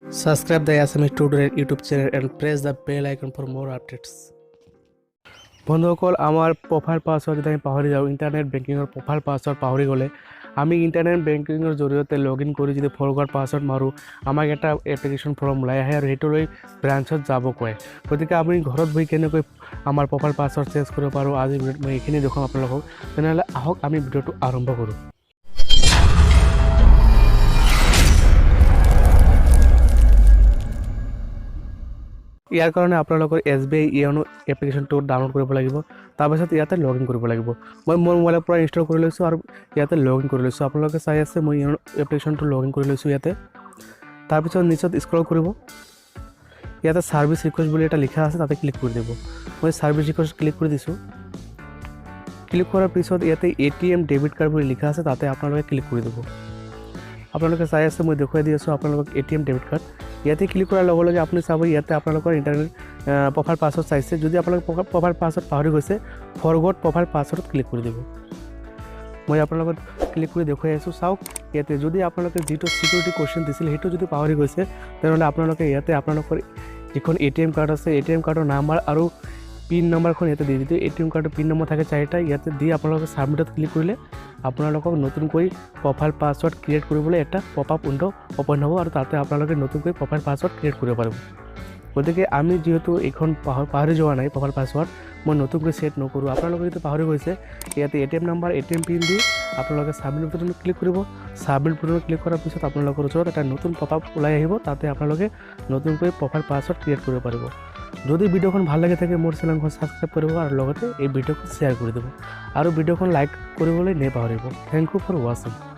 Subscribe the Assamese Tutorial YouTube channel and press the bell icon for more updates. বন্ধুসকল আমার profile password যদি আমি পাহরি যাও internet ব্যাংকিংয়ের প্রোফাইল পাসওয়ার্ড পাহরি গলে আমি ইন্টারনেট ব্যাংকিংয়ের জৰিয়তে লগইন কৰি যদি ফৰগট পাসওয়াৰ্ড মাৰো আমাক এটা এপ্লিকেশন ফৰ্ম ওলাই আহে আৰু সেইটো লৈ ব্ৰাঞ্চত যাব কয় গতিকে আপুনি ঘৰত বহি কেনেকৈ আমাৰ প্ৰোফাইল পাসওয়াৰ্ড চেঞ্জ কৰিব পাৰো আজি ভিডিঅ'ত মই এইখিনি দেখাম আপোনালোকক তেনেহ'লে আহক আমি ভিডিঅ'টো আৰম্ভ কৰোঁ ইয়াৰ কাৰণে আপোনালোকৰ SBI ইয়নো এপ্লিকেশনটো ডাউনলোড কৰিব লাগিব তাৰপিছত ইয়াতে লগইন কৰিব লাগিব মই মোৰ মোবাইলৰ পৰা ইনষ্টল কৰি লৈছো আৰু ইয়াতে লগইন কৰি লৈছো আপোনালোকে চাই আছে মই ইয়নো এপ্লিকেশনটো লগইন কৰি লৈছো ইয়াতে তাৰপিছত নিচত স্ক্ৰল কৰিব ইয়াতে সাৰ্ভিস ৰিকুৱেষ্ট বুলি এটা লিখা আছে তাতে ক্লিক কৰি দিব মই সাৰ্ভিস ৰিকুৱেষ্ট ক্লিক কৰি দিছো ক্লিক কৰাৰ পিছত ইয়াতে ATM ডেবিট কাৰ্ড বুলি লিখা আছে তাতে আপোনালোকে ক্লিক কৰি দিব আপোনালোকে চাই আছে মই দেখুৱাই দি আছো আপোনালোকক ATM ডেবিট কাৰ্ড ইয়াতে ক্লিক কৰাৰ লগে লগে আপুনি চাব ইয়াতে আপোনালোকৰ ইন্টাৰনেট প্ৰোফাইল পাসওয়াৰ্ড চাইছে যদি আপোনালোকৰ প্ৰোফাইল পাসওয়াৰ্ড পাহৰি গৈছে ফৰগট প্ৰোফাইল পাসওয়াৰ্ড ক্লিক কৰি দিব মই আপোনালোকক ক্লিক কৰি দেখুৱাই আছো চাওক ইয়াতে যদি আপোনালোকে যেটো সিকিউৰিটি কোৱেশ্চন দিছিল হেটো যদি পাহৰি গৈছে তেনেহলে আপোনালোকে ইয়াতে আপোনালোকৰ যিখন ATM কাৰ্ড আছে ATM কাৰ্ডৰ নাম্বাৰ আৰু পিন নম্বৰখন ইয়াতে দি দিতে ATM কাৰ্ডৰ পিন নম্বৰ থাকে চাৰিটা ইয়াতে দি আপোনালোকে সাবমিটত ক্লিক কৰিলে আপোনালোকক নতুনকৈ প্ৰোফাইল পাসওয়াৰ্ড ক্ৰিয়েট কৰিবলৈ এটা পপআপ উইন্ডো ওপেন হ'ব আৰু তাতে আপোনালোকে নতুনকৈ প্ৰোফাইল পাসওয়াৰ্ড ক্ৰিয়েট কৰিব পাৰিব গতিকে আমি যেহেতু এইখন পাহৰি যোৱা নাই প্ৰোফাইল পাসওয়াৰ্ড মই নতুনকৈ সেট নকৰো আপোনালোকে যদি পাহৰি গৈছে ইয়াতে ATM নম্বৰ ATM পিন দি আপোনালোকে সাবমিট বাটনত ক্লিক কৰিব সাবমিট বাটনত ক্লিক কৰাৰ পিছত আপোনালোকৰ ওচৰত এটা নতুন পপআপ ওলাই আহিব তাতে আপোনালোকে নতুনকৈ প্ৰোফাইল পাসওয়াৰ্ড ক্ৰিয়েট কৰিব পাৰিব যদি ভিডিওখন ভাল লাগে থাকে মোৰ চেনেলখন সাবস্ক্ৰাইব কৰিব আৰু লগতে এই ভিডিওখন শেয়াৰ কৰি দিব আৰু ভিডিওখন লাইক কৰিবলৈ নেপাহৰিব থ্যাংক ইউ ফৰ ওয়াচিং